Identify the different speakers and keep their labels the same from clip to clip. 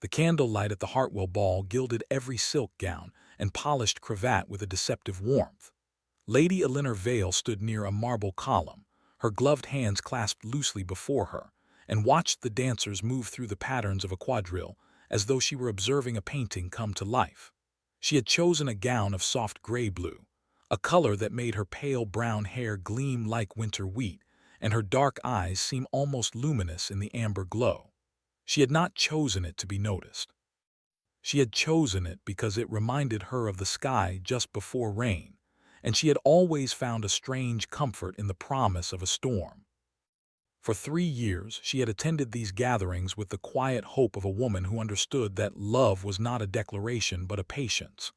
Speaker 1: The candlelight at the Hartwell ball gilded every silk gown and polished cravat with a deceptive warmth. Lady Elinor Vale stood near a marble column, her gloved hands clasped loosely before her, and watched the dancers move through the patterns of a quadrille as though she were observing a painting come to life. She had chosen a gown of soft gray blue, a color that made her pale brown hair gleam like winter wheat, and her dark eyes seem almost luminous in the amber glow. She had not chosen it to be noticed. She had chosen it because it reminded her of the sky just before rain, and she had always found a strange comfort in the promise of a storm. For 3 years, she had attended these gatherings with the quiet hope of a woman who understood that love was not a declaration but a patience.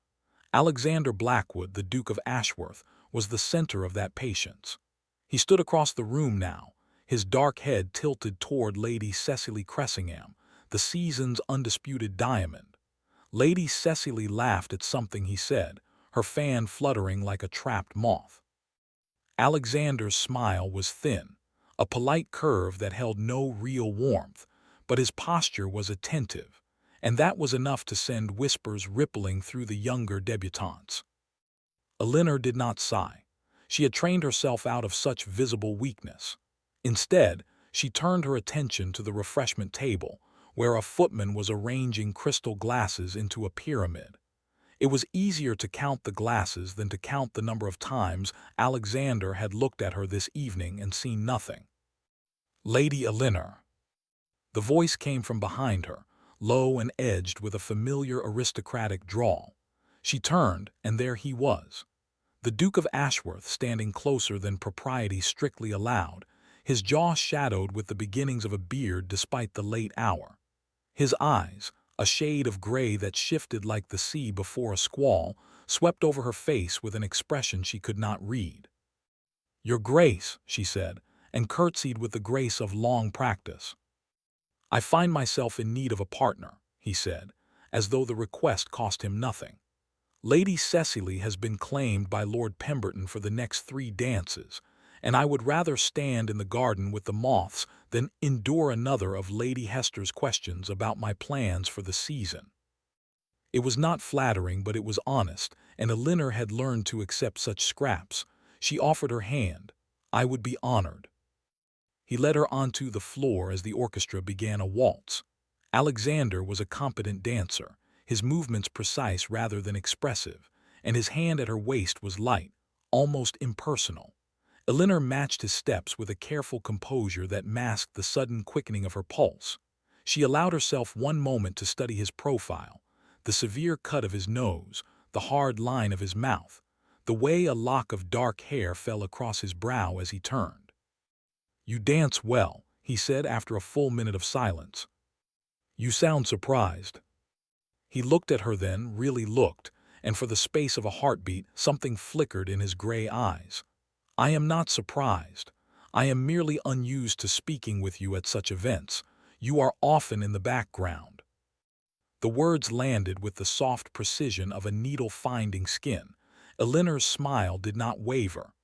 Speaker 1: Alexander Blackwood, the Duke of Ashworth, was the center of that patience. He stood across the room now, his dark head tilted toward Lady Cecily Cressingham, the season's undisputed diamond. Lady Cecily laughed at something he said, her fan fluttering like a trapped moth. Alexander's smile was thin, a polite curve that held no real warmth, but his posture was attentive, and that was enough to send whispers rippling through the younger debutantes. Elinor did not sigh. She had trained herself out of such visible weakness. Instead, she turned her attention to the refreshment table, where a footman was arranging crystal glasses into a pyramid. It was easier to count the glasses than to count the number of times Alexander had looked at her this evening and seen nothing. Lady Elinor. The voice came from behind her, low and edged with a familiar aristocratic drawl. She turned, and there he was. The Duke of Ashworth, standing closer than propriety strictly allowed, his jaw shadowed with the beginnings of a beard despite the late hour. His eyes, a shade of gray that shifted like the sea before a squall, swept over her face with an expression she could not read. "Your Grace," she said, and curtsied with the grace of long practice. "I find myself in need of a partner," he said, as though the request cost him nothing. "Lady Cecily has been claimed by Lord Pemberton for the next 3 dances, and I would rather stand in the garden with the moths than endure another of Lady Hester's questions about my plans for the season." It was not flattering, but it was honest, and Elinor had learned to accept such scraps. She offered her hand. "I would be honored." He led her onto the floor as the orchestra began a waltz. Alexander was a competent dancer, his movements precise rather than expressive, and his hand at her waist was light, almost impersonal. Elinor matched his steps with a careful composure that masked the sudden quickening of her pulse. She allowed herself one moment to study his profile, the severe cut of his nose, the hard line of his mouth, the way a lock of dark hair fell across his brow as he turned. "You dance well," he said after a full minute of silence. "You sound surprised." He looked at her then, really looked, and for the space of a heartbeat something flickered in his gray eyes. "I am not surprised. I am merely unused to speaking with you at such events. You are often in the background." The words landed with the soft precision of a needle finding skin. Elinor's smile did not waver.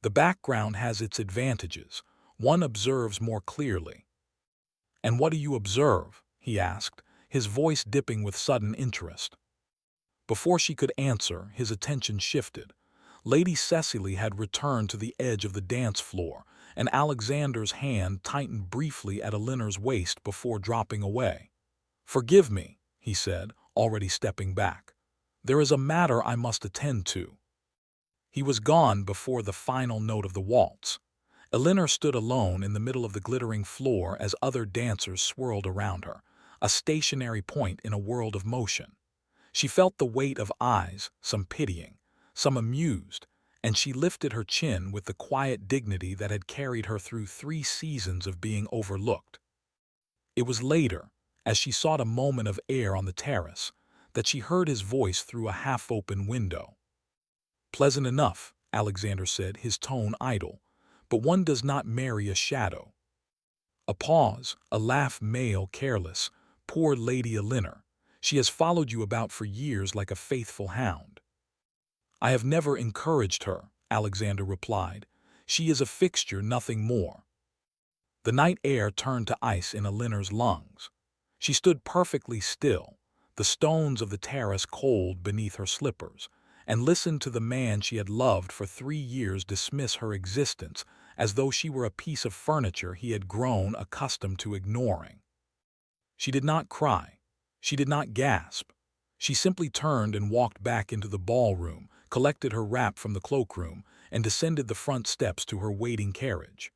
Speaker 1: The background has its advantages. One observes more clearly. "And what do you observe?" he asked, his voice dipping with sudden interest. Before she could answer, his attention shifted. Lady Cecily had returned to the edge of the dance floor, and Alexander's hand tightened briefly at Elinor's waist before dropping away. "Forgive me," he said, already stepping back. "There is a matter I must attend to." He was gone before the final note of the waltz. Elinor stood alone in the middle of the glittering floor as other dancers swirled around her, a stationary point in a world of motion. She felt the weight of eyes, some pitying, some amused, and she lifted her chin with the quiet dignity that had carried her through 3 seasons of being overlooked. It was later, as she sought a moment of air on the terrace, that she heard his voice through a half-open window. "Pleasant enough," Alexander said, his tone idle, "but one does not marry a shadow." A pause, a laugh male, careless. "Poor Lady Elinor. She has followed you about for years like a faithful hound." "I have never encouraged her," Alexander replied. "She is a fixture, nothing more." The night air turned to ice in Elinor's lungs. She stood perfectly still, the stones of the terrace cold beneath her slippers, and listened to the man she had loved for 3 years dismiss her existence as though she were a piece of furniture he had grown accustomed to ignoring. She did not cry. She did not gasp. She simply turned and walked back into the ballroom, collected her wrap from the cloakroom, and descended the front steps to her waiting carriage.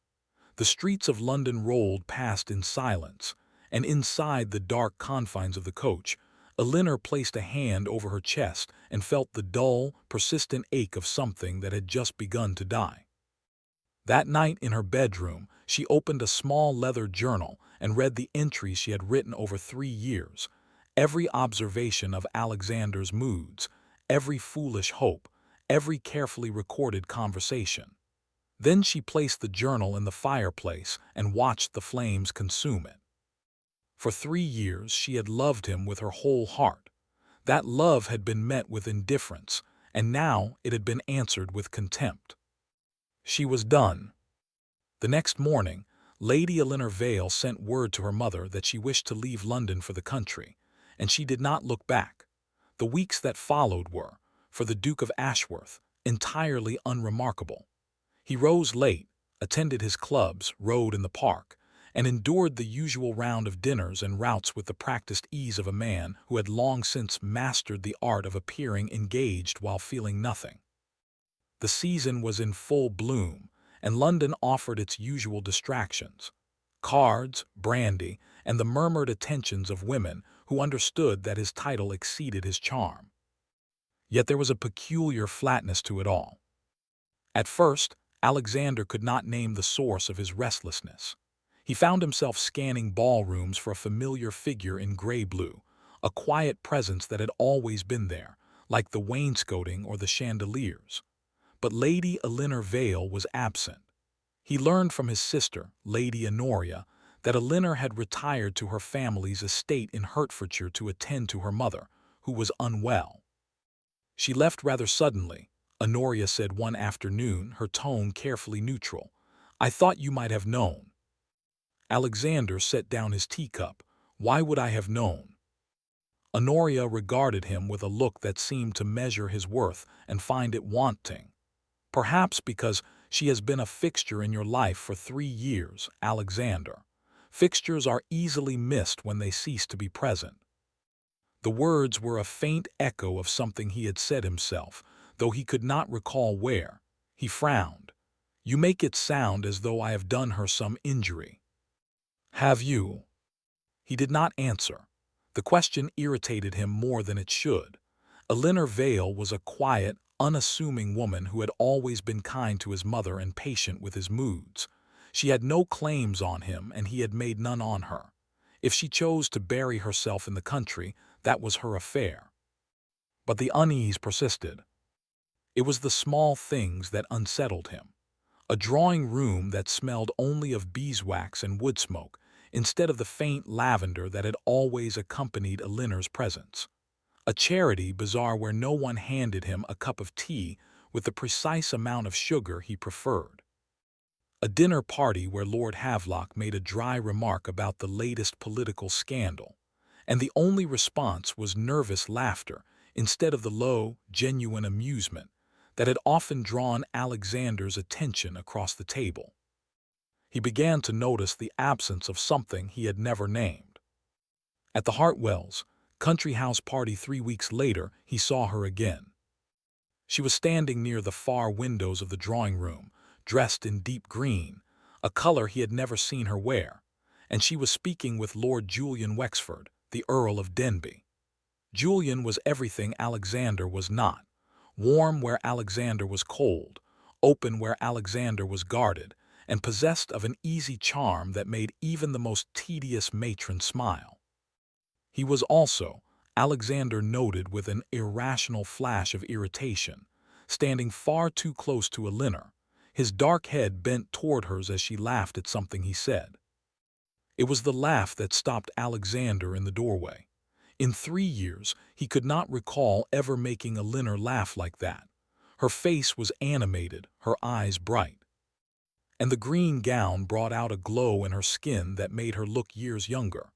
Speaker 1: The streets of London rolled past in silence, and inside the dark confines of the coach, Elinor placed a hand over her chest and felt the dull, persistent ache of something that had just begun to die. That night in her bedroom, she opened a small leather journal and read the entries she had written over 3 years, every observation of Alexander's moods, every foolish hope, every carefully recorded conversation. Then she placed the journal in the fireplace and watched the flames consume it. For 3 years she had loved him with her whole heart. That love had been met with indifference, and now it had been answered with contempt. She was done. The next morning, Lady Elinor Vale sent word to her mother that she wished to leave London for the country, and she did not look back. The weeks that followed were, for the Duke of Ashworth, entirely unremarkable. He rose late, attended his clubs, rode in the park, and endured the usual round of dinners and routs with the practiced ease of a man who had long since mastered the art of appearing engaged while feeling nothing. The season was in full bloom, and London offered its usual distractions: cards, brandy, and the murmured attentions of women who understood that his title exceeded his charm. Yet there was a peculiar flatness to it all. At first, Alexander could not name the source of his restlessness. He found himself scanning ballrooms for a familiar figure in gray-blue, a quiet presence that had always been there, like the wainscoting or the chandeliers. But Lady Elinor Vale was absent. He learned from his sister, Lady Honoria, that Elinor had retired to her family's estate in Hertfordshire to attend to her mother, who was unwell. She left rather suddenly, Honoria said one afternoon, her tone carefully neutral. "I thought you might have known." Alexander set down his teacup. "Why would I have known?" Honoria regarded him with a look that seemed to measure his worth and find it wanting. "Perhaps because she has been a fixture in your life for 3 years, Alexander. Fixtures are easily missed when they cease to be present." The words were a faint echo of something he had said himself, though he could not recall where. He frowned. "You make it sound as though I have done her some injury." "Have you?" He did not answer. The question irritated him more than it should. Elinor Vale was a quiet, unassuming woman who had always been kind to his mother and patient with his moods. She had no claims on him, and he had made none on her. If she chose to bury herself in the country, that was her affair. But the unease persisted. It was the small things that unsettled him. A drawing-room that smelled only of beeswax and wood smoke, instead of the faint lavender that had always accompanied Elinor's presence. A charity bazaar where no one handed him a cup of tea with the precise amount of sugar he preferred. A dinner party where Lord Havelock made a dry remark about the latest political scandal, and the only response was nervous laughter instead of the low, genuine amusement that had often drawn Alexander's attention across the table. He began to notice the absence of something he had never named. At the Hartwells' country house party 3 weeks later, he saw her again. She was standing near the far windows of the drawing-room, dressed in deep green, a color he had never seen her wear, and she was speaking with Lord Julian Wexford, the Earl of Denbigh. Julian was everything Alexander was not: warm where Alexander was cold, open where Alexander was guarded, and possessed of an easy charm that made even the most tedious matron smile. He was also, Alexander noted with an irrational flash of irritation, standing far too close to Elinor, his dark head bent toward hers as she laughed at something he said. It was the laugh that stopped Alexander in the doorway. In 3 years, he could not recall ever making Elinor laugh like that. Her face was animated, her eyes bright. And the green gown brought out a glow in her skin that made her look years younger.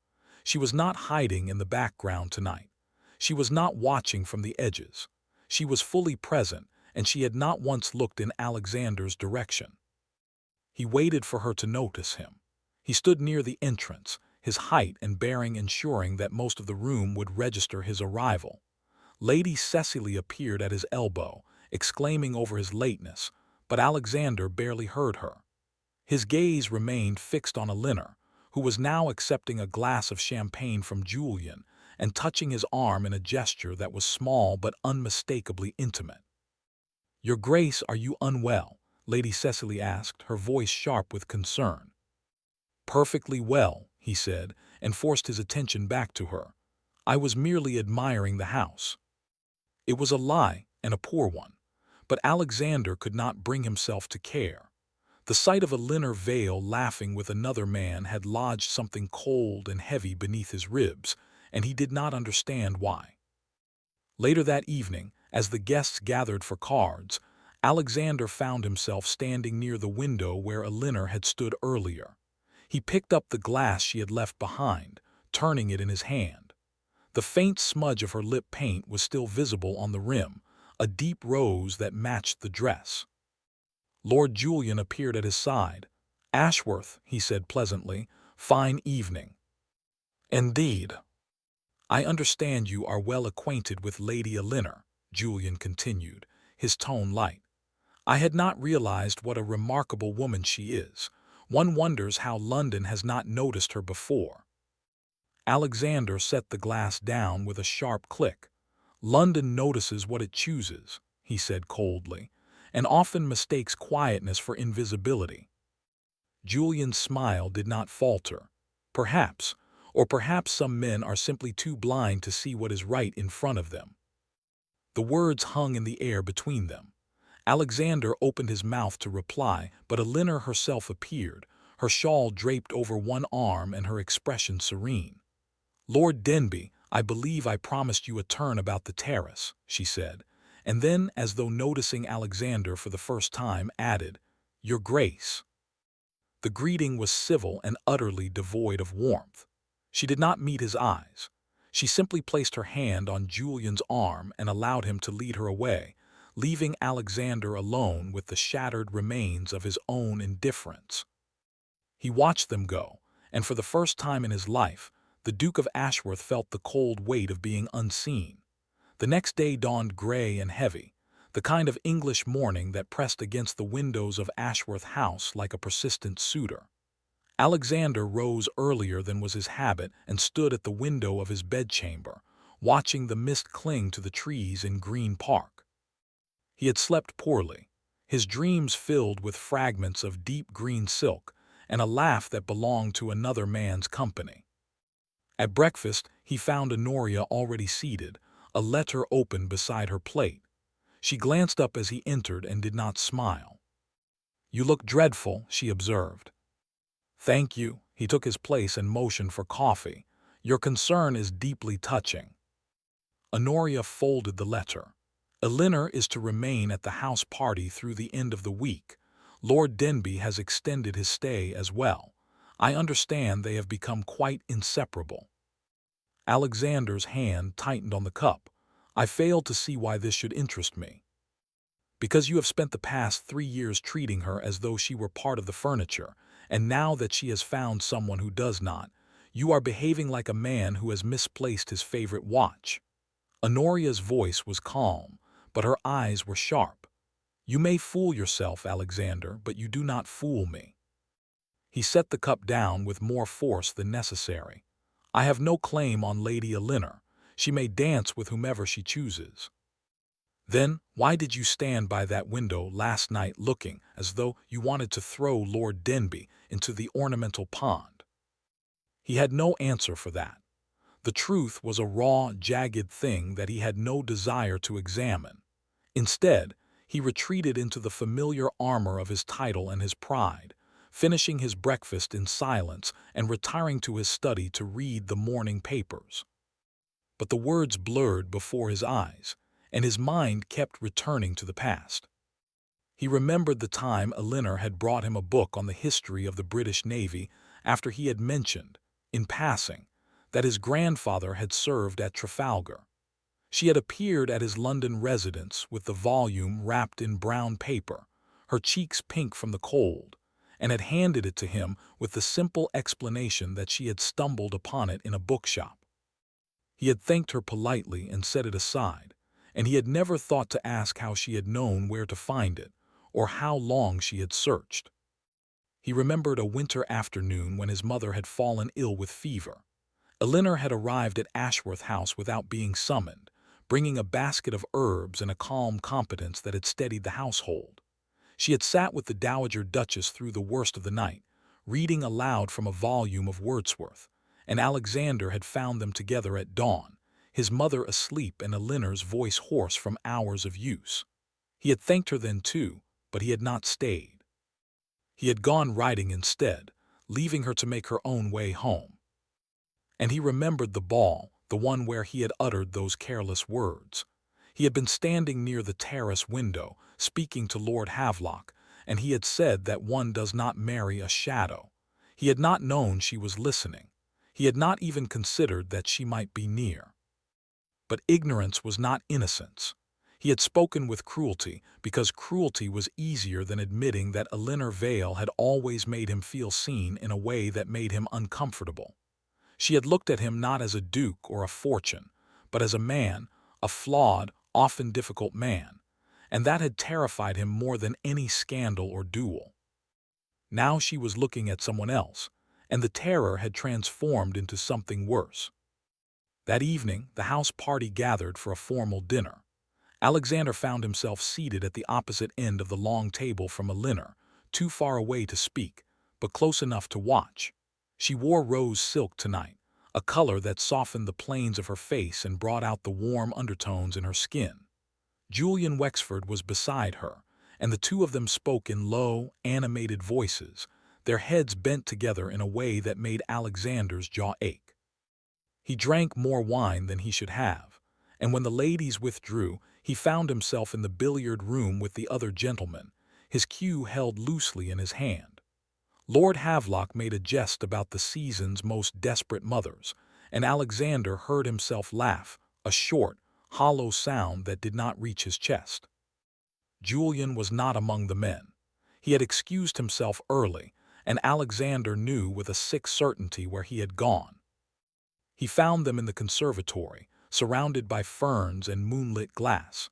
Speaker 1: She was not hiding in the background tonight. She was not watching from the edges. She was fully present, and she had not once looked in Alexander's direction. He waited for her to notice him. He stood near the entrance, his height and bearing ensuring that most of the room would register his arrival. Lady Cecily appeared at his elbow, exclaiming over his lateness, but Alexander barely heard her. His gaze remained fixed on Elinor, who was now accepting a glass of champagne from Julian and touching his arm in a gesture that was small but unmistakably intimate. "Your Grace, are you unwell?" Lady Cecily asked, her voice sharp with concern. "Perfectly well," he said, and forced his attention back to her. "I was merely admiring the house." It was a lie, and a poor one, but Alexander could not bring himself to care. The sight of Elinor Vale laughing with another man had lodged something cold and heavy beneath his ribs, and he did not understand why. Later that evening, as the guests gathered for cards, Alexander found himself standing near the window where Elinor had stood earlier. He picked up the glass she had left behind, turning it in his hand. The faint smudge of her lip paint was still visible on the rim, a deep rose that matched the dress. Lord Julian appeared at his side. "Ashworth," he said pleasantly, "fine evening." "Indeed." "I understand you are well acquainted with Lady Elinor," Julian continued, his tone light. "I had not realized what a remarkable woman she is. One wonders how London has not noticed her before." Alexander set the glass down with a sharp click. "London notices what it chooses," he said coldly, "and often mistakes quietness for invisibility." Julian's smile did not falter. Perhaps, or perhaps some men are simply too blind to see what is right in front of them. The words hung in the air between them. Alexander opened his mouth to reply, but Elinor herself appeared, her shawl draped over one arm and her expression serene. "Lord Denby, I believe I promised you a turn about the terrace," she said, and then, as though noticing Alexander for the first time, added, "Your Grace." The greeting was civil and utterly devoid of warmth. She did not meet his eyes. She simply placed her hand on Julian's arm and allowed him to lead her away, leaving Alexander alone with the shattered remains of his own indifference. He watched them go, and for the first time in his life, the Duke of Ashworth felt the cold weight of being unseen. The next day dawned gray and heavy, the kind of English morning that pressed against the windows of Ashworth House like a persistent suitor. Alexander rose earlier than was his habit and stood at the window of his bedchamber, watching the mist cling to the trees in Green Park. He had slept poorly, his dreams filled with fragments of deep green silk and a laugh that belonged to another man's company. At breakfast, he found Honoria already seated, a letter open beside her plate. She glanced up as he entered and did not smile. "You look dreadful," she observed. "Thank you." He took his place and motioned for coffee. "Your concern is deeply touching." Honoria folded the letter. "Elinor is to remain at the house party through the end of the week. Lord Denby has extended his stay as well. I understand they have become quite inseparable." Alexander's hand tightened on the cup. "I fail to see why this should interest me." "Because you have spent the past 3 years treating her as though she were part of the furniture, and now that she has found someone who does not, you are behaving like a man who has misplaced his favorite watch." Honoria's voice was calm, but her eyes were sharp. "You may fool yourself, Alexander, but you do not fool me." He set the cup down with more force than necessary. "I have no claim on Lady Elinor. She may dance with whomever she chooses." "Then why did you stand by that window last night looking as though you wanted to throw Lord Denby into the ornamental pond?" He had no answer for that. The truth was a raw, jagged thing that he had no desire to examine. Instead, he retreated into the familiar armor of his title and his pride, finishing his breakfast in silence and retiring to his study to read the morning papers. But the words blurred before his eyes, and his mind kept returning to the past. He remembered the time Elinor had brought him a book on the history of the British Navy after he had mentioned, in passing, that his grandfather had served at Trafalgar. She had appeared at his London residence with the volume wrapped in brown paper, her cheeks pink from the cold, and had handed it to him with the simple explanation that she had stumbled upon it in a bookshop. He had thanked her politely and set it aside, and he had never thought to ask how she had known where to find it, or how long she had searched. He remembered a winter afternoon when his mother had fallen ill with fever. Elinor had arrived at Ashworth House without being summoned, bringing a basket of herbs and a calm competence that had steadied the household. She had sat with the Dowager Duchess through the worst of the night, reading aloud from a volume of Wordsworth, and Alexander had found them together at dawn, his mother asleep and Elinor's voice hoarse from hours of use. He had thanked her then too, but he had not stayed. He had gone riding instead, leaving her to make her own way home. And he remembered the ball, the one where he had uttered those careless words. He had been standing near the terrace window, speaking to Lord Havelock, and he had said that one does not marry a shadow. He had not known she was listening. He had not even considered that she might be near. But ignorance was not innocence. He had spoken with cruelty, because cruelty was easier than admitting that Elinor Vale had always made him feel seen in a way that made him uncomfortable. She had looked at him not as a duke or a fortune, but as a man, a flawed, often difficult man, and that had terrified him more than any scandal or duel. Now she was looking at someone else, and the terror had transformed into something worse. That evening, the house party gathered for a formal dinner. Alexander found himself seated at the opposite end of the long table from Elinor, too far away to speak, but close enough to watch. She wore rose silk tonight, a color that softened the planes of her face and brought out the warm undertones in her skin. Julian Wexford was beside her, and the two of them spoke in low, animated voices, their heads bent together in a way that made Alexander's jaw ache. He drank more wine than he should have, and when the ladies withdrew, he found himself in the billiard room with the other gentlemen, his cue held loosely in his hand. Lord Havelock made a jest about the season's most desperate mothers, and Alexander heard himself laugh, a short, hollow sound that did not reach his chest. Julian was not among the men. He had excused himself early, and Alexander knew with a sick certainty where he had gone. He found them in the conservatory, surrounded by ferns and moonlit glass.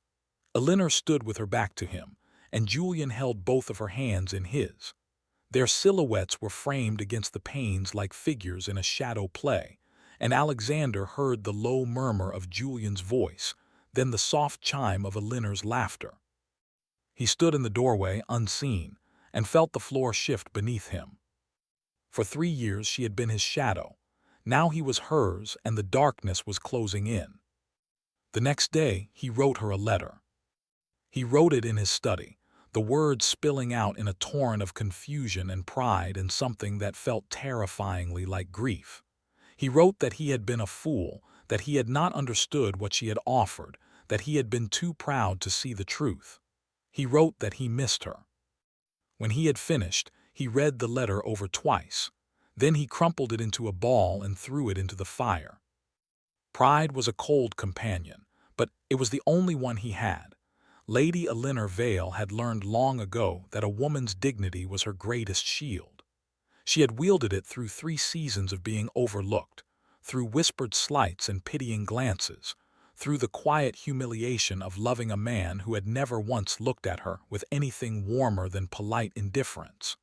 Speaker 1: Elinor stood with her back to him, and Julian held both of her hands in his. Their silhouettes were framed against the panes like figures in a shadow play, and Alexander heard the low murmur of Julian's voice, then the soft chime of Elinor's laughter. He stood in the doorway unseen, and felt the floor shift beneath him. For 3 years she had been his shadow. Now he was hers, and the darkness was closing in. The next day he wrote her a letter. He wrote it in his study, the words spilling out in a torrent of confusion and pride and something that felt terrifyingly like grief. He wrote that he had been a fool, that he had not understood what she had offered, that he had been too proud to see the truth. He wrote that he missed her. When he had finished, he read the letter over twice. Then he crumpled it into a ball and threw it into the fire. Pride was a cold companion, but it was the only one he had. Lady Elinor Vale had learned long ago that a woman's dignity was her greatest shield. She had wielded it through 3 seasons of being overlooked, through whispered slights and pitying glances, through the quiet humiliation of loving a man who had never once looked at her with anything warmer than polite indifference.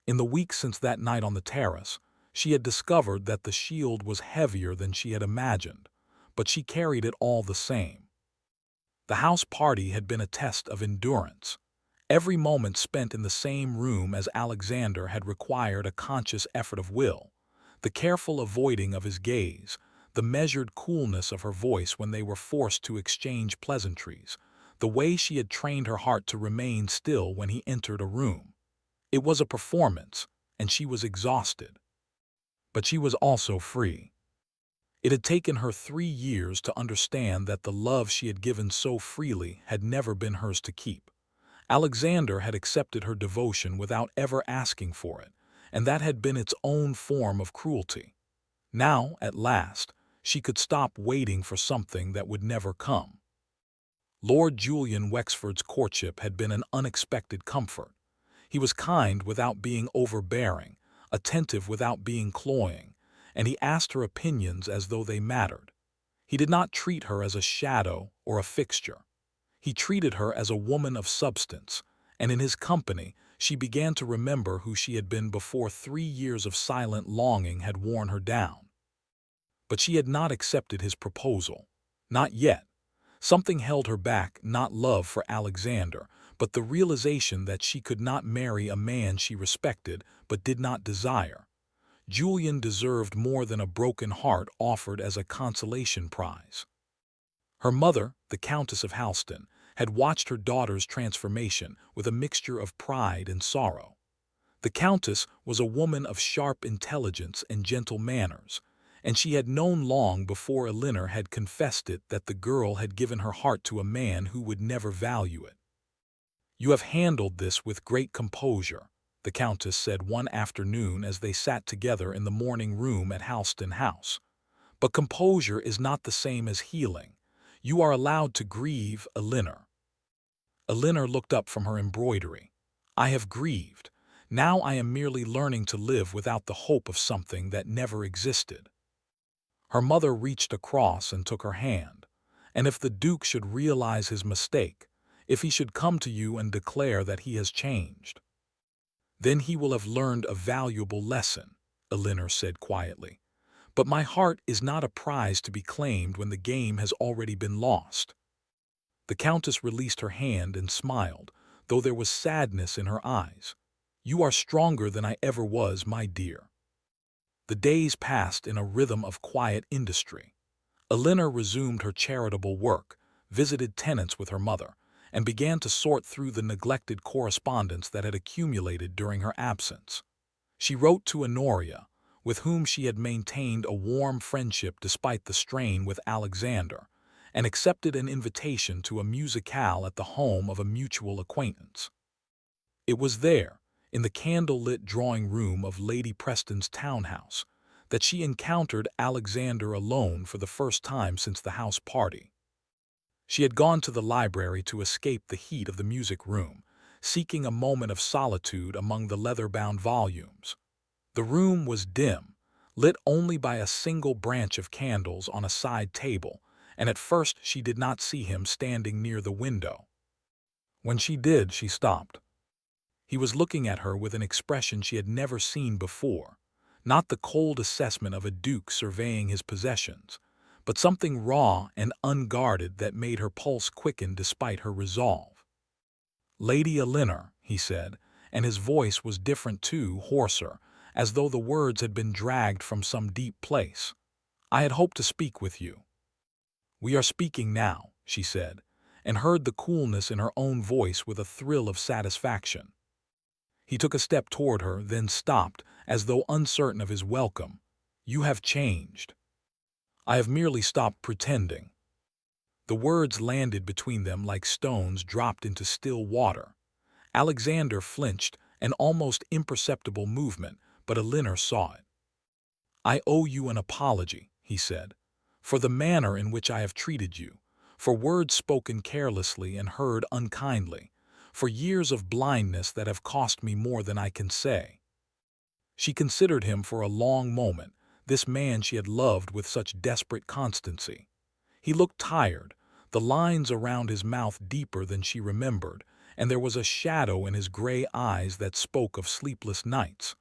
Speaker 1: In the weeks since that night on the terrace, she had discovered that the shield was heavier than she had imagined, but she carried it all the same. The house party had been a test of endurance. Every moment spent in the same room as Alexander had required a conscious effort of will, the careful avoiding of his gaze, the measured coolness of her voice when they were forced to exchange pleasantries, the way she had trained her heart to remain still when he entered a room. It was a performance, and she was exhausted. But she was also free. It had taken her 3 years to understand that the love she had given so freely had never been hers to keep. Alexander had accepted her devotion without ever asking for it, and that had been its own form of cruelty. Now, at last, she could stop waiting for something that would never come. Lord Julian Wexford's courtship had been an unexpected comfort. He was kind without being overbearing, attentive without being cloying, and he asked her opinions as though they mattered. He did not treat her as a shadow or a fixture. He treated her as a woman of substance, and in his company she began to remember who she had been before 3 years of silent longing had worn her down. But she had not accepted his proposal. Not yet. Something held her back, not love for Alexander, but the realization that she could not marry a man she respected but did not desire. Julian deserved more than a broken heart offered as a consolation prize. Her mother, the Countess of Halston, had watched her daughter's transformation with a mixture of pride and sorrow. The Countess was a woman of sharp intelligence and gentle manners, and she had known long before Elinor had confessed it that the girl had given her heart to a man who would never value it. "You have handled this with great composure," the Countess said one afternoon as they sat together in the morning room at Halston House. "But composure is not the same as healing. You are allowed to grieve, Elinor." Elinor looked up from her embroidery. "I have grieved. Now I am merely learning to live without the hope of something that never existed." Her mother reached across and took her hand. "And if the Duke should realize his mistake, if he should come to you and declare that he has changed, then he will have learned a valuable lesson," Elinor said quietly. "But my heart is not a prize to be claimed when the game has already been lost." The Countess released her hand and smiled, though there was sadness in her eyes. "You are stronger than I ever was, my dear." The days passed in a rhythm of quiet industry. Elinor resumed her charitable work, visited tenants with her mother, and began to sort through the neglected correspondence that had accumulated during her absence. She wrote to Honoria, with whom she had maintained a warm friendship despite the strain with Alexander, and accepted an invitation to a musicale at the home of a mutual acquaintance. It was there, in the candle-lit drawing-room of Lady Preston's townhouse, that she encountered Alexander alone for the first time since the house party. She had gone to the library to escape the heat of the music room, seeking a moment of solitude among the leather-bound volumes. The room was dim, lit only by a single branch of candles on a side table, and at first she did not see him standing near the window. When she did, she stopped. He was looking at her with an expression she had never seen before, not the cold assessment of a duke surveying his possessions, but something raw and unguarded that made her pulse quicken despite her resolve. "Lady Elinor," he said, and his voice was different too, hoarser, as though the words had been dragged from some deep place. "I had hoped to speak with you." "We are speaking now," she said, and heard the coolness in her own voice with a thrill of satisfaction. He took a step toward her, then stopped, as though uncertain of his welcome. "You have changed." "I have merely stopped pretending." The words landed between them like stones dropped into still water. Alexander flinched, an almost imperceptible movement, but Elinor saw it. "I owe you an apology," he said, "for the manner in which I have treated you, for words spoken carelessly and heard unkindly, for years of blindness that have cost me more than I can say." She considered him for a long moment, this man she had loved with such desperate constancy. He looked tired, the lines around his mouth deeper than she remembered, and there was a shadow in his gray eyes that spoke of sleepless nights.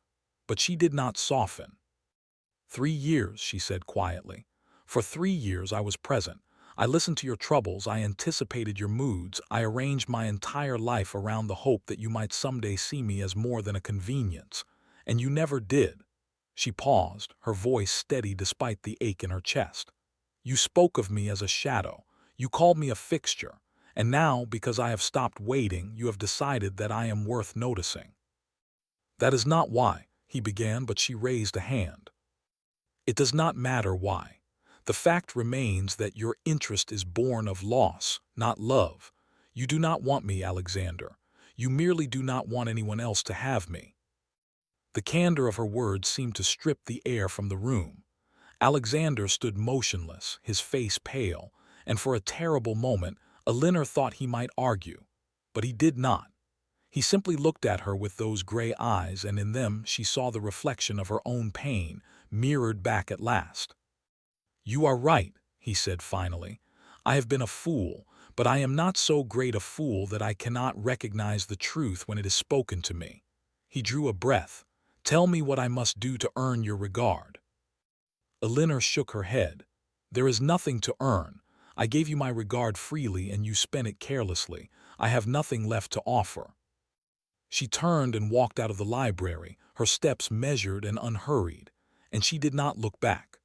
Speaker 1: But she did not soften. "3 years," she said quietly. "For 3 years I was present. I listened to your troubles, I anticipated your moods, I arranged my entire life around the hope that you might someday see me as more than a convenience. And you never did." She paused, her voice steady despite the ache in her chest. "You spoke of me as a shadow. You called me a fixture. And now, because I have stopped waiting, you have decided that I am worth noticing." "That is not why," he began, but she raised a hand. "It does not matter why. The fact remains that your interest is born of loss, not love. You do not want me, Alexander. You merely do not want anyone else to have me." The candor of her words seemed to strip the air from the room. Alexander stood motionless, his face pale, and for a terrible moment, Elinor thought he might argue. But he did not. He simply looked at her with those gray eyes, and in them she saw the reflection of her own pain, mirrored back at last. "You are right," he said finally. "I have been a fool, but I am not so great a fool that I cannot recognize the truth when it is spoken to me." He drew a breath. "Tell me what I must do to earn your regard." Elinor shook her head. "There is nothing to earn. I gave you my regard freely and you spent it carelessly. I have nothing left to offer." She turned and walked out of the library, her steps measured and unhurried, and she did not look back.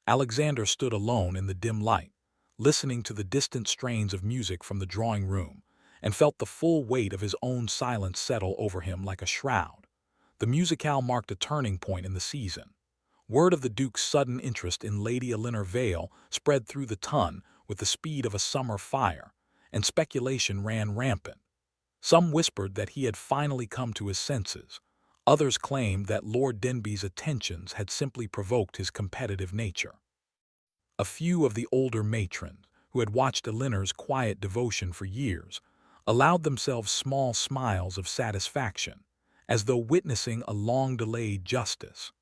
Speaker 1: Alexander stood alone in the dim light, listening to the distant strains of music from the drawing room, and felt the full weight of his own silence settle over him like a shroud. The musicale marked a turning point in the season. Word of the Duke's sudden interest in Lady Elinor Vale spread through the ton with the speed of a summer fire, and speculation ran rampant. Some whispered that he had finally come to his senses. Others claimed that Lord Denby's attentions had simply provoked his competitive nature. A few of the older matrons, who had watched Elinor's quiet devotion for years, allowed themselves small smiles of satisfaction, as though witnessing a long-delayed justice.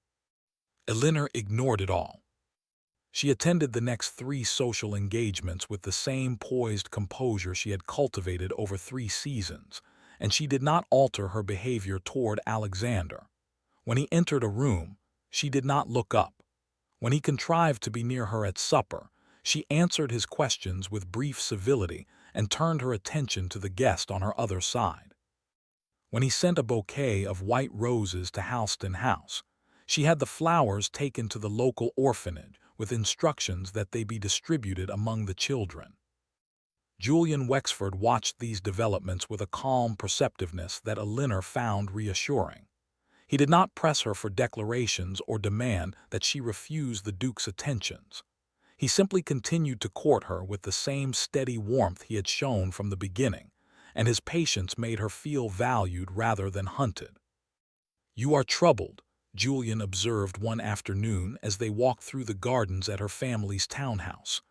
Speaker 1: Elinor ignored it all. She attended the next 3 social engagements with the same poised composure she had cultivated over 3 seasons, and she did not alter her behavior toward Alexander. When he entered a room, she did not look up. When he contrived to be near her at supper, she answered his questions with brief civility and turned her attention to the guest on her other side. When he sent a bouquet of white roses to Halston House, she had the flowers taken to the local orphanage with instructions that they be distributed among the children. Julian Wexford watched these developments with a calm perceptiveness that Elinor found reassuring. He did not press her for declarations or demand that she refuse the Duke's attentions. He simply continued to court her with the same steady warmth he had shown from the beginning, and his patience made her feel valued rather than hunted. "You are troubled," Julian observed one afternoon as they walked through the gardens at her family's townhouse.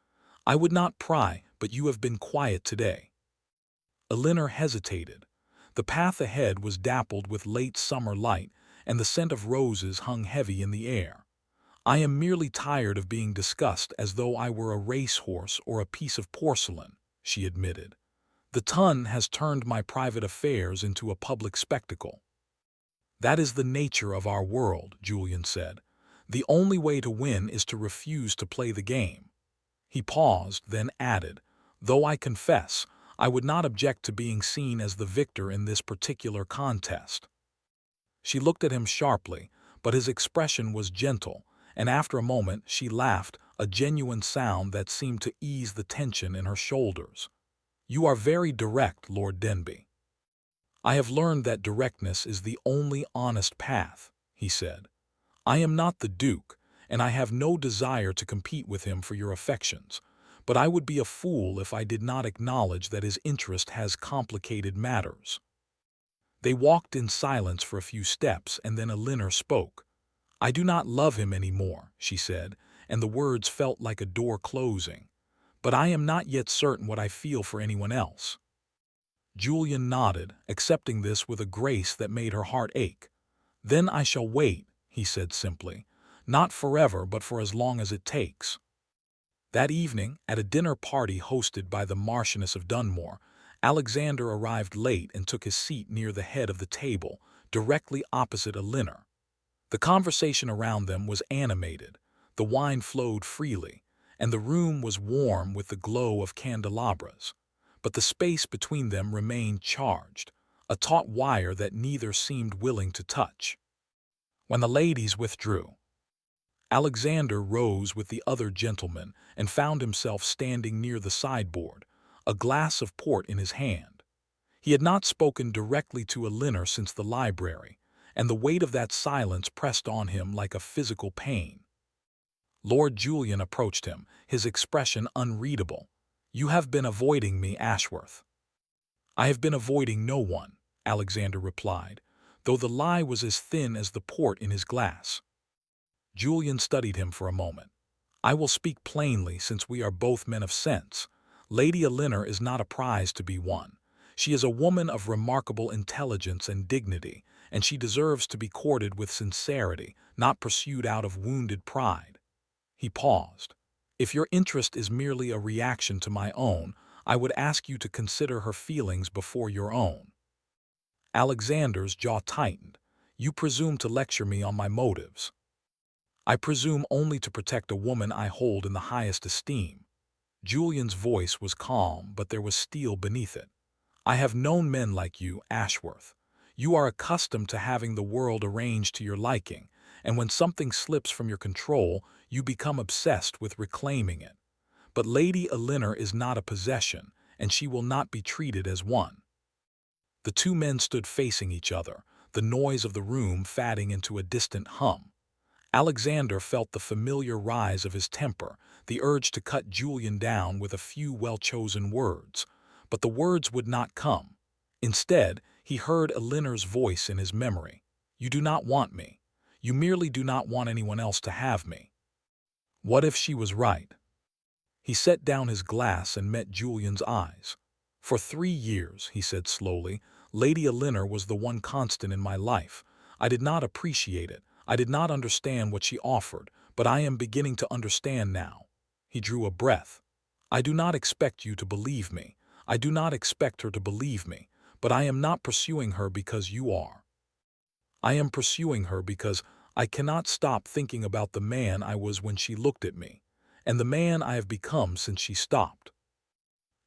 Speaker 1: "I would not pry, but you have been quiet today." Elinor hesitated. The path ahead was dappled with late summer light, and the scent of roses hung heavy in the air. "I am merely tired of being discussed as though I were a racehorse or a piece of porcelain," she admitted. "The Ton has turned my private affairs into a public spectacle." "That is the nature of our world," Julian said. "The only way to win is to refuse to play the game." He paused, then added, "Though I confess, I would not object to being seen as the victor in this particular contest." She looked at him sharply, but his expression was gentle, and after a moment she laughed, a genuine sound that seemed to ease the tension in her shoulders. "You are very direct, Lord Denby." "I have learned that directness is the only honest path," he said. "I am not the Duke, and I have no desire to compete with him for your affections, but I would be a fool if I did not acknowledge that his interest has complicated matters." They walked in silence for a few steps, and then Elinor spoke. "I do not love him any more," she said, and the words felt like a door closing. "But I am not yet certain what I feel for anyone else." Julian nodded, accepting this with a grace that made her heart ache. "Then I shall wait," he said simply. "Not forever, but for as long as it takes." That evening, at a dinner party hosted by the Marchioness of Dunmore, Alexander arrived late and took his seat near the head of the table, directly opposite Elinor. The conversation around them was animated, the wine flowed freely, and the room was warm with the glow of candelabras. But the space between them remained charged, a taut wire that neither seemed willing to touch. When the ladies withdrew, Alexander rose with the other gentlemen and found himself standing near the sideboard, a glass of port in his hand. He had not spoken directly to Elinor since the library, and the weight of that silence pressed on him like a physical pain. Lord Julian approached him, his expression unreadable. "You have been avoiding me, Ashworth." "I have been avoiding no one," Alexander replied, though the lie was as thin as the port in his glass. Julian studied him for a moment. "I will speak plainly since we are both men of sense. Lady Elinor is not a prize to be won. She is a woman of remarkable intelligence and dignity, and she deserves to be courted with sincerity, not pursued out of wounded pride." He paused. "If your interest is merely a reaction to my own, I would ask you to consider her feelings before your own." Alexander's jaw tightened. "You presume to lecture me on my motives." "I presume only to protect a woman I hold in the highest esteem." Julian's voice was calm, but there was steel beneath it. "I have known men like you, Ashworth. You are accustomed to having the world arranged to your liking, and when something slips from your control, you become obsessed with reclaiming it. But Lady Elinor is not a possession, and she will not be treated as one." The two men stood facing each other, the noise of the room fading into a distant hum. Alexander felt the familiar rise of his temper, the urge to cut Julian down with a few well-chosen words. But the words would not come. Instead, he heard Elinor's voice in his memory. "You do not want me. You merely do not want anyone else to have me." What if she was right? He set down his glass and met Julian's eyes. "For 3 years," he said slowly, "Lady Elinor was the one constant in my life. I did not appreciate it. I did not understand what she offered, but I am beginning to understand now." He drew a breath. "I do not expect you to believe me. I do not expect her to believe me, but I am not pursuing her because you are. I am pursuing her because I cannot stop thinking about the man I was when she looked at me, and the man I have become since she stopped."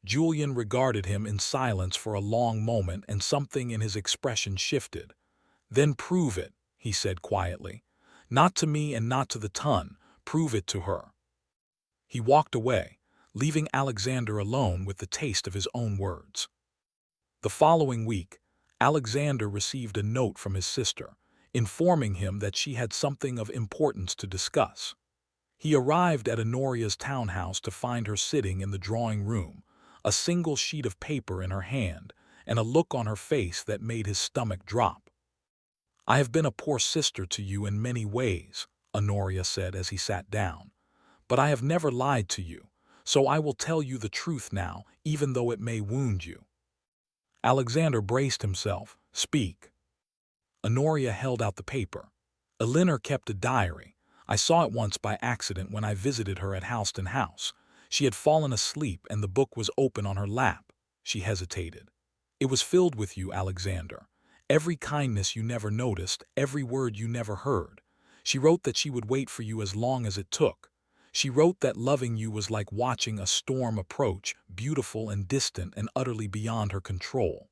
Speaker 1: Julian regarded him in silence for a long moment, and something in his expression shifted. "Then prove it," he said quietly. "Not to me and not to the ton. Prove it to her." He walked away, leaving Alexander alone with the taste of his own words. The following week, Alexander received a note from his sister, informing him that she had something of importance to discuss. He arrived at Honoria's townhouse to find her sitting in the drawing room, a single sheet of paper in her hand, and a look on her face that made his stomach drop. "I have been a poor sister to you in many ways," Honoria said as he sat down. "But I have never lied to you, so I will tell you the truth now, even though it may wound you." Alexander braced himself. "Speak." Honoria held out the paper. "Elinor kept a diary. I saw it once by accident when I visited her at Halston House. She had fallen asleep and the book was open on her lap." She hesitated. "It was filled with you, Alexander. Every kindness you never noticed, every word you never heard. She wrote that she would wait for you as long as it took. She wrote that loving you was like watching a storm approach, beautiful and distant and utterly beyond her control."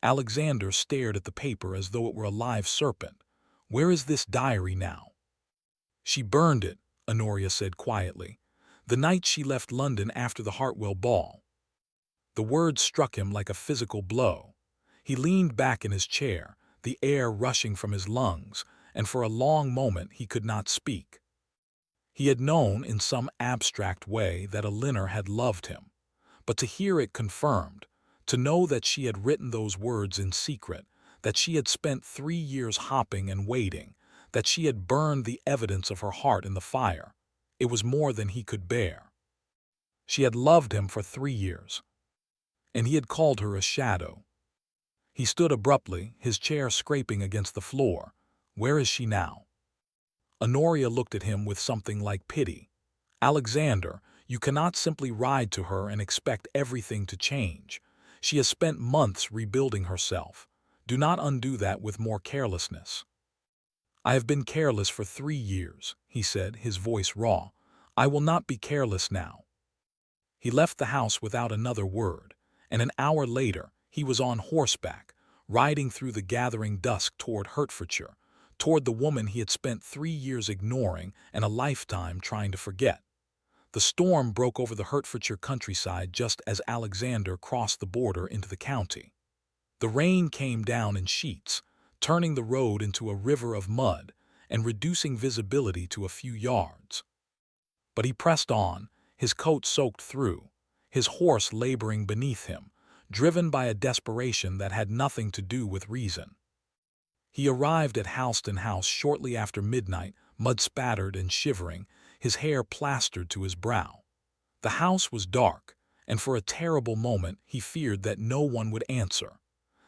Speaker 1: Alexander stared at the paper as though it were a live serpent. "Where is this diary now?" "She burned it," Honoria said quietly, "the night she left London after the Hartwell ball." The words struck him like a physical blow. He leaned back in his chair, the air rushing from his lungs, and for a long moment he could not speak. He had known in some abstract way that Elinor had loved him, but to hear it confirmed, to know that she had written those words in secret, that she had spent 3 years hopping and waiting, that she had burned the evidence of her heart in the fire, it was more than he could bear. She had loved him for 3 years, and he had called her a shadow. He stood abruptly, his chair scraping against the floor. "Where is she now?" Honoria looked at him with something like pity. "Alexander, you cannot simply ride to her and expect everything to change. She has spent months rebuilding herself. Do not undo that with more carelessness." "I have been careless for 3 years," he said, his voice raw. "I will not be careless now." He left the house without another word, and an hour later he was on horseback, riding through the gathering dusk toward Hertfordshire, toward the woman he had spent 3 years ignoring and a lifetime trying to forget. The storm broke over the Hertfordshire countryside just as Alexander crossed the border into the county. The rain came down in sheets, turning the road into a river of mud and reducing visibility to a few yards. But he pressed on, his coat soaked through, his horse laboring beneath him, driven by a desperation that had nothing to do with reason. He arrived at Halston House shortly after midnight, mud-spattered and shivering, his hair plastered to his brow. The house was dark, and for a terrible moment he feared that no one would answer.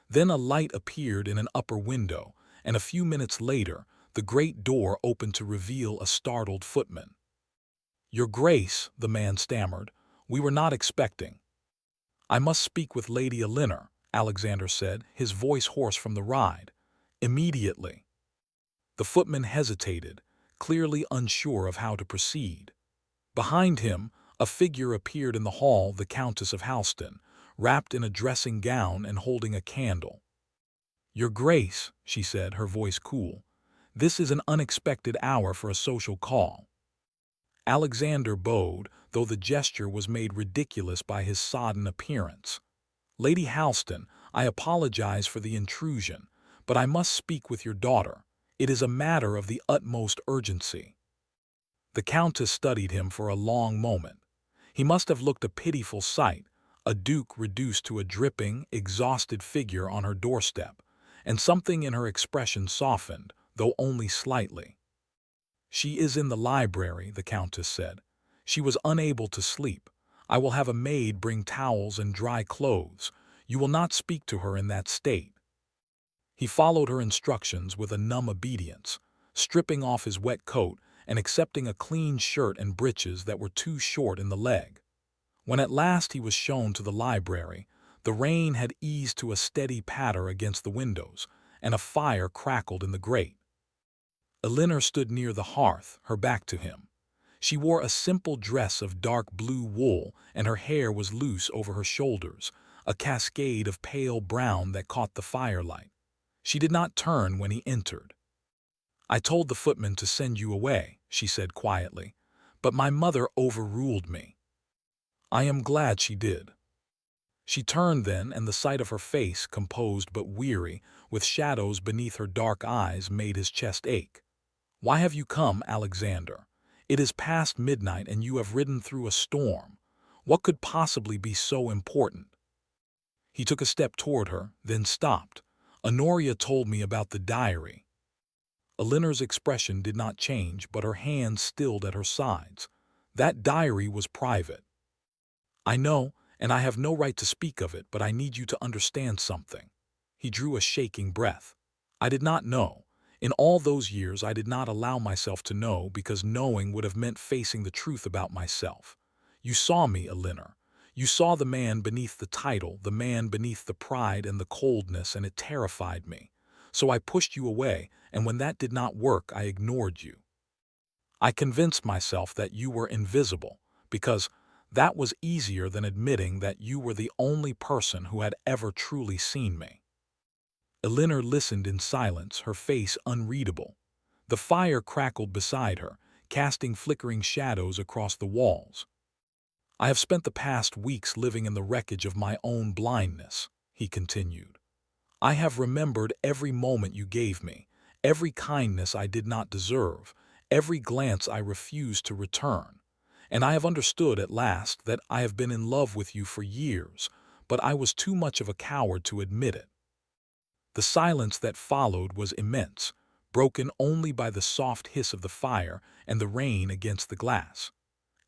Speaker 1: Then a light appeared in an upper window, and a few minutes later, the great door opened to reveal a startled footman. "Your Grace," the man stammered, "we were not expecting." "I must speak with Lady Elinor," Alexander said, his voice hoarse from the ride. "Immediately." The footman hesitated, clearly unsure of how to proceed. Behind him, a figure appeared in the hall, the Countess of Halston, wrapped in a dressing gown and holding a candle. "Your Grace," she said, her voice cool, "this is an unexpected hour for a social call." Alexander bowed, though the gesture was made ridiculous by his sodden appearance. "Lady Halston, I apologize for the intrusion, but I must speak with your daughter. It is a matter of the utmost urgency." The Countess studied him for a long moment. He must have looked a pitiful sight, a duke reduced to a dripping, exhausted figure on her doorstep, and something in her expression softened, though only slightly. "She is in the library," the Countess said. "She was unable to sleep. I will have a maid bring towels and dry clothes. You will not speak to her in that state." He followed her instructions with a numb obedience, stripping off his wet coat and accepting a clean shirt and breeches that were too short in the leg. When at last he was shown to the library, the rain had eased to a steady patter against the windows, and a fire crackled in the grate. Elinor stood near the hearth, her back to him. She wore a simple dress of dark blue wool, and her hair was loose over her shoulders, a cascade of pale brown that caught the firelight. She did not turn when he entered. "I told the footman to send you away," she said quietly, "but my mother overruled me." "I am glad she did." She turned then, and the sight of her face, composed but weary, with shadows beneath her dark eyes, made his chest ache. "Why have you come, Alexander? It is past midnight and you have ridden through a storm. What could possibly be so important?" He took a step toward her, then stopped. "Honoria told me about the diary." Elinor's expression did not change, but her hands stilled at her sides. "That diary was private." "I know, and I have no right to speak of it, but I need you to understand something." He drew a shaking breath. "I did not know. In all those years I did not allow myself to know, because knowing would have meant facing the truth about myself. You saw me, Elinor. You saw the man beneath the title, the man beneath the pride and the coldness, and it terrified me. So I pushed you away, and when that did not work, I ignored you. I convinced myself that you were invisible, because that was easier than admitting that you were the only person who had ever truly seen me." Elinor listened in silence, her face unreadable. The fire crackled beside her, casting flickering shadows across the walls. "I have spent the past weeks living in the wreckage of my own blindness," he continued. "I have remembered every moment you gave me, every kindness I did not deserve, every glance I refused to return. And I have understood at last that I have been in love with you for years, but I was too much of a coward to admit it." The silence that followed was immense, broken only by the soft hiss of the fire and the rain against the glass.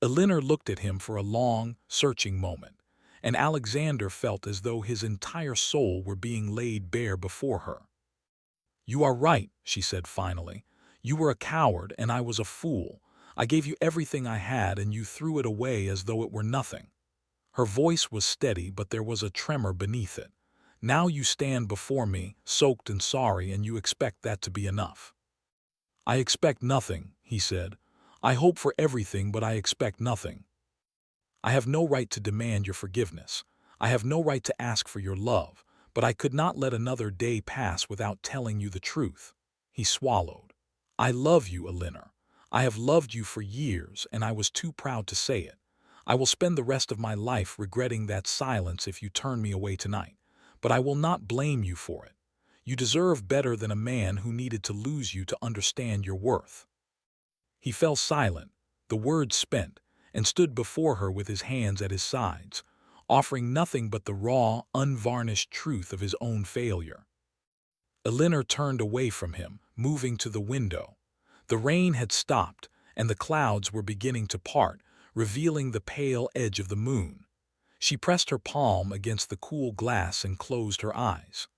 Speaker 1: Elinor looked at him for a long, searching moment, and Alexander felt as though his entire soul were being laid bare before her. "You are right," she said finally. "You were a coward, and I was a fool. I gave you everything I had, and you threw it away as though it were nothing." Her voice was steady, but there was a tremor beneath it. "Now you stand before me, soaked and sorry, and you expect that to be enough." "I expect nothing," he said. "I hope for everything, but I expect nothing. I have no right to demand your forgiveness. I have no right to ask for your love, but I could not let another day pass without telling you the truth." He swallowed. "I love you, Elinor. I have loved you for years, and I was too proud to say it. I will spend the rest of my life regretting that silence if you turn me away tonight, but I will not blame you for it. You deserve better than a man who needed to lose you to understand your worth." He fell silent, the words spent, and stood before her with his hands at his sides, offering nothing but the raw, unvarnished truth of his own failure. Elinor turned away from him, moving to the window. The rain had stopped, and the clouds were beginning to part, revealing the pale edge of the moon. She pressed her palm against the cool glass and closed her eyes.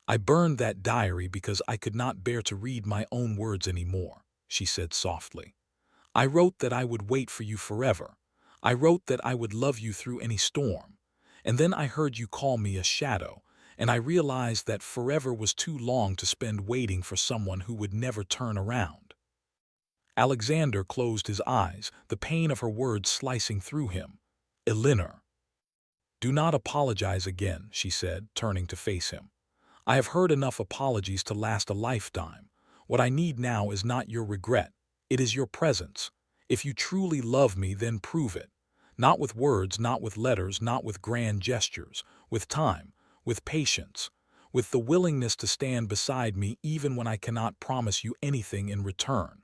Speaker 1: "I burned that diary because I could not bear to read my own words anymore," she said softly. "I wrote that I would wait for you forever. I wrote that I would love you through any storm. And then I heard you call me a shadow, and I realized that forever was too long to spend waiting for someone who would never turn around." Alexander closed his eyes, the pain of her words slicing through him. "Elinor." "Do not apologize again," she said, turning to face him. "I have heard enough apologies to last a lifetime. What I need now is not your regret. It is your presence. If you truly love me, then prove it. Not with words, not with letters, not with grand gestures. With time, with patience, with the willingness to stand beside me even when I cannot promise you anything in return."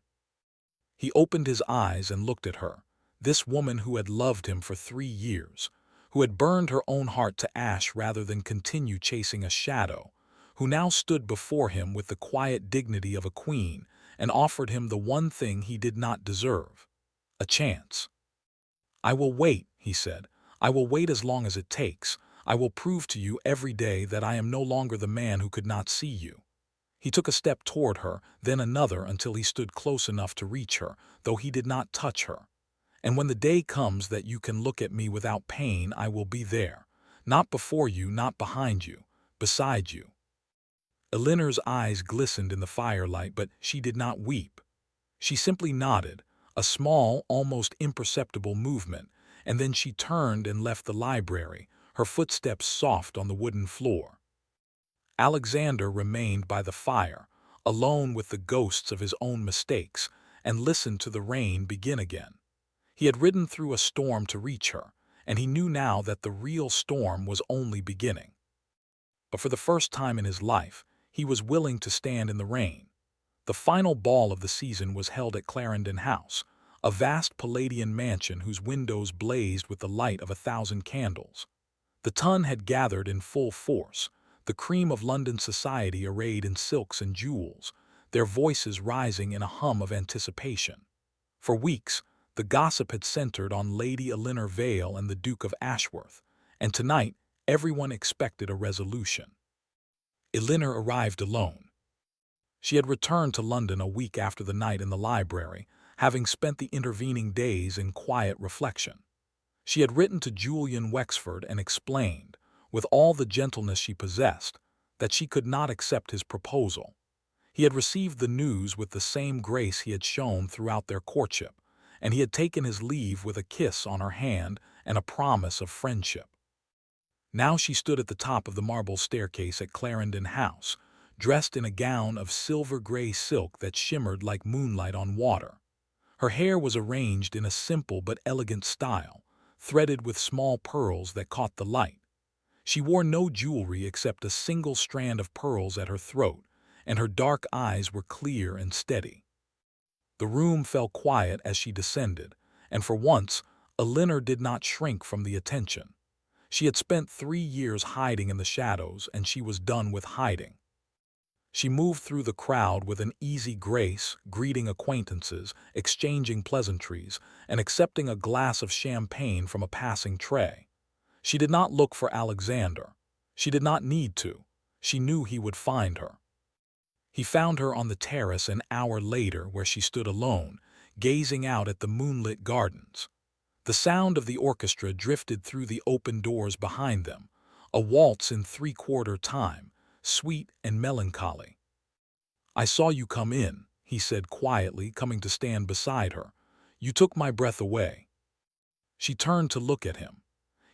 Speaker 1: He opened his eyes and looked at her, this woman who had loved him for 3 years, who had burned her own heart to ash rather than continue chasing a shadow, who now stood before him with the quiet dignity of a queen and offered him the one thing he did not deserve: a chance. "I will wait," he said. "I will wait as long as it takes. I will prove to you every day that I am no longer the man who could not see you." He took a step toward her, then another until he stood close enough to reach her, though he did not touch her. "And when the day comes that you can look at me without pain, I will be there. Not before you, not behind you, beside you." Elinor's eyes glistened in the firelight, but she did not weep. She simply nodded, a small, almost imperceptible movement, and then she turned and left the library, her footsteps soft on the wooden floor. Alexander remained by the fire, alone with the ghosts of his own mistakes, and listened to the rain begin again. He had ridden through a storm to reach her, and he knew now that the real storm was only beginning. But for the first time in his life, he was willing to stand in the rain. The final ball of the season was held at Clarendon House, a vast Palladian mansion whose windows blazed with the light of 1,000 candles. The ton had gathered in full force, the cream of London society arrayed in silks and jewels, their voices rising in a hum of anticipation. For weeks, the gossip had centered on Lady Elinor Vale and the Duke of Ashworth, and tonight everyone expected a resolution. Elinor arrived alone. She had returned to London a week after the night in the library, having spent the intervening days in quiet reflection. She had written to Julian Wexford and explained, with all the gentleness she possessed, that she could not accept his proposal. He had received the news with the same grace he had shown throughout their courtship, and he had taken his leave with a kiss on her hand and a promise of friendship. Now she stood at the top of the marble staircase at Clarendon House, dressed in a gown of silver-gray silk that shimmered like moonlight on water. Her hair was arranged in a simple but elegant style, threaded with small pearls that caught the light. She wore no jewelry except a single strand of pearls at her throat, and her dark eyes were clear and steady. The room fell quiet as she descended, and for once, Elinor did not shrink from the attention. She had spent 3 years hiding in the shadows, and she was done with hiding. She moved through the crowd with an easy grace, greeting acquaintances, exchanging pleasantries, and accepting a glass of champagne from a passing tray. She did not look for Alexander. She did not need to. She knew he would find her. He found her on the terrace an hour later, where she stood alone, gazing out at the moonlit gardens. The sound of the orchestra drifted through the open doors behind them, a waltz in 3/4 time, sweet and melancholy. "I saw you come in," he said quietly, coming to stand beside her. "You took my breath away." She turned to look at him.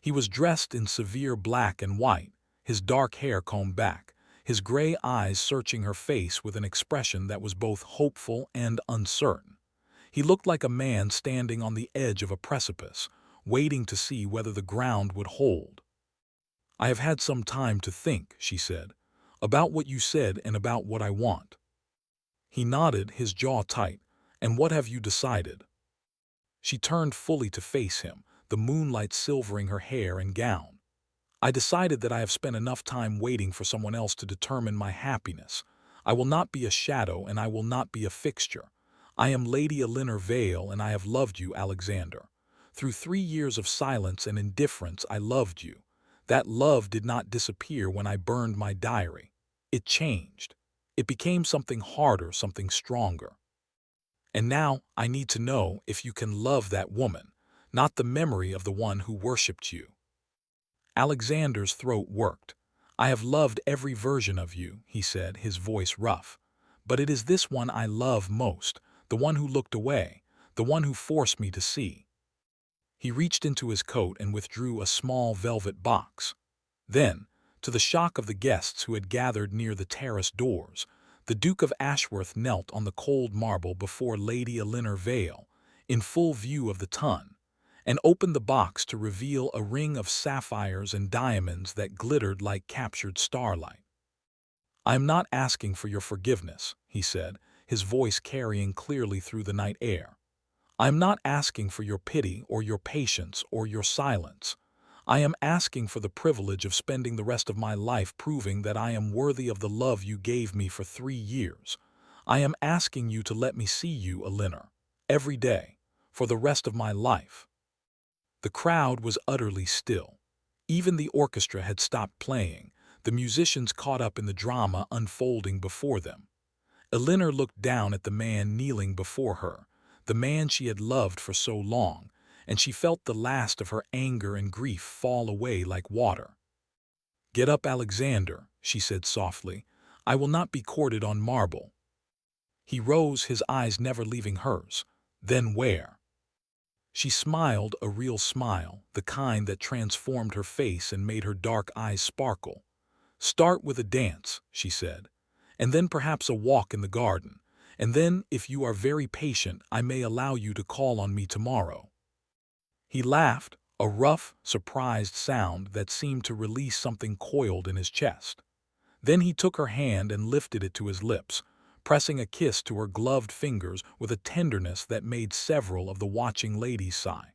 Speaker 1: He was dressed in severe black and white, his dark hair combed back, his gray eyes searching her face with an expression that was both hopeful and uncertain. He looked like a man standing on the edge of a precipice, waiting to see whether the ground would hold. "I have had some time to think," she said, "about what you said and about what I want." He nodded, his jaw tight. "And what have you decided?" She turned fully to face him, the moonlight silvering her hair and gown. "I decided that I have spent enough time waiting for someone else to determine my happiness. I will not be a shadow and I will not be a fixture. I am Lady Elinor Vale, and I have loved you, Alexander. Through 3 years of silence and indifference, I loved you. That love did not disappear when I burned my diary. It changed. It became something harder, something stronger. And now I need to know if you can love that woman, not the memory of the one who worshipped you. Alexander's throat worked. I have loved every version of you, he said, his voice rough. But it is this one I love most, the one who looked away, the one who forced me to see. He reached into his coat and withdrew a small velvet box. Then, to the shock of the guests who had gathered near the terrace doors, the Duke of Ashworth knelt on the cold marble before Lady Elinor Vale, in full view of the ton, and opened the box to reveal a ring of sapphires and diamonds that glittered like captured starlight. "I am not asking for your forgiveness," he said, his voice carrying clearly through the night air. "I am not asking for your pity or your patience or your silence. I am asking for the privilege of spending the rest of my life proving that I am worthy of the love you gave me for 3 years. I am asking you to let me see you, Elinor, every day, for the rest of my life." The crowd was utterly still. Even the orchestra had stopped playing, the musicians caught up in the drama unfolding before them. Elinor looked down at the man kneeling before her, the man she had loved for so long, and she felt the last of her anger and grief fall away like water. "Get up, Alexander," she said softly. "I will not be courted on marble." He rose, his eyes never leaving hers. "Then where?" She smiled, a real smile, the kind that transformed her face and made her dark eyes sparkle. "Start with a dance," she said, "and then perhaps a walk in the garden, and then, if you are very patient, I may allow you to call on me tomorrow." He laughed, a rough, surprised sound that seemed to release something coiled in his chest. Then he took her hand and lifted it to his lips, pressing a kiss to her gloved fingers with a tenderness that made several of the watching ladies sigh.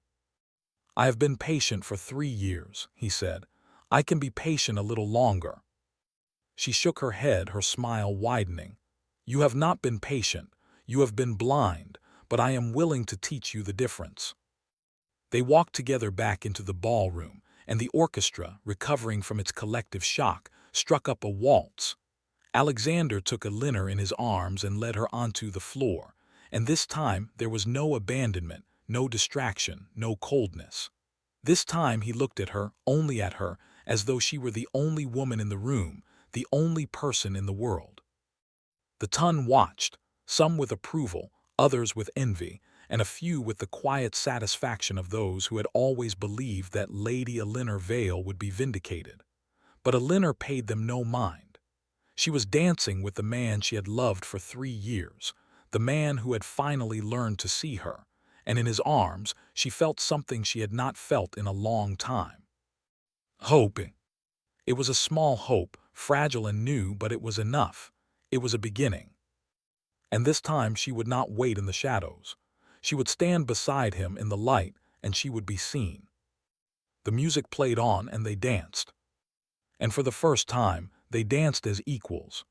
Speaker 1: "I have been patient for 3 years," he said. "I can be patient a little longer." She shook her head, her smile widening. "You have not been patient, you have been blind, but I am willing to teach you the difference." They walked together back into the ballroom, and the orchestra, recovering from its collective shock, struck up a waltz. Alexander took Elinor in his arms and led her onto the floor, and this time there was no abandonment, no distraction, no coldness. This time he looked at her, only at her, as though she were the only woman in the room, the only person in the world. The ton watched, some with approval, others with envy, and a few with the quiet satisfaction of those who had always believed that Lady Elinor Vale would be vindicated. But Elinor paid them no mind. She was dancing with the man she had loved for 3 years, the man who had finally learned to see her, and in his arms she felt something she had not felt in a long time. Hope. It was a small hope, fragile and new, but it was enough. It was a beginning. And this time she would not wait in the shadows. She would stand beside him in the light, and she would be seen. The music played on, and they danced. And for the first time, they danced as equals.